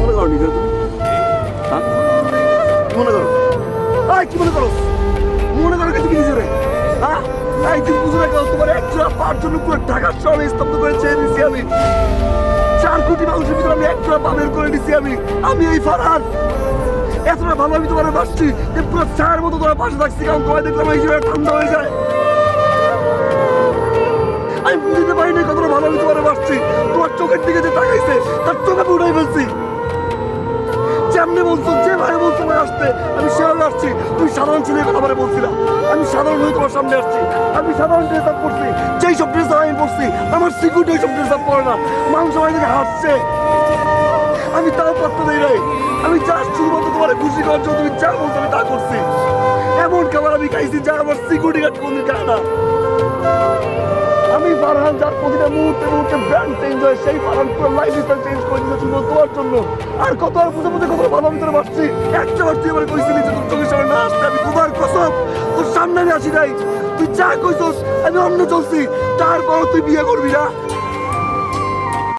মনে করো নিজের তুমি? হ্যাঁ কি মনে করো? কি মনে করো? মনে করো তুমি নিজেরে? হ্যাঁ এই তুমি বুঝো না কেন? তোমার একজোড়া পাওয়ার জন্য পুরো ঢাকার শহরে স্তব্ধ করে ছেড়ে দিচ্ছি আমি। 4 কোটি মানুষের ভিতরে আমি একজোড়া পা বের করে দিচ্ছি আমি এই ফারহান। এতটা ভালো আমি তোমার বাসছি যে পুরো ছায়ের মতো তোমার পাশে থাকছি, কারণ তোমায় দেখলাম এই জীবনে ঠান্ডা হয়ে যায়। আমি বুঝতে পারি না কতটা ভালো আমি তোমার বাসছি। তোমার চোখের দিকে যে তাকাইছে তার চোখে আমি উঠাই ফেলছি। যেমনি বলছো, যেভাবে বলছো আমার আসতে, আমি সেভাবে আসছি। তুমি সাধারণ ছেলে কথা বলে বলছিলাম, আমি সাধারণ হয়ে তোমার সামনে আসছি। আমি সাধারণ ড্রেস আপ করছি, যেই সব ড্রেস আপ আমি পড়ছি আমার সিকিউরিটি ওই সব ড্রেস আপ পড়ে না। মানুষ সবাই থেকে হাসছে, আমি তাও পাত্তা দিই নাই। আমি জাস্ট শুধুমাত্র তোমার খুশি করার জন্য তুমি যা বলছো আমি তা করছি। এমন খাবার আমি খাইছি যা আমার সিকিউরিটি গার্ড কোনদিন খায় না। আমি ফারহান, যার প্রতিটা মুহূর্তে মুহূর্তে ব্র্যান্ড চেঞ্জ হয়, সেই ফারহান পুরো লাইফ স্টাইল চেঞ্জ করে দিয়েছে শুধু তোমার জন্য। আর কত আর বুঝে বুঝে কত ভালো ভিতরে বাসছি। একটা বার তুই আমার কইছিলি যে তোর চোখের সামনে না আসতে, আমি তোমার কসম তোর সামনে আমি আসি নাই। তুই যা কইছস আমি অন্য চলছি, তারপর তুই বিয়ে করবি না।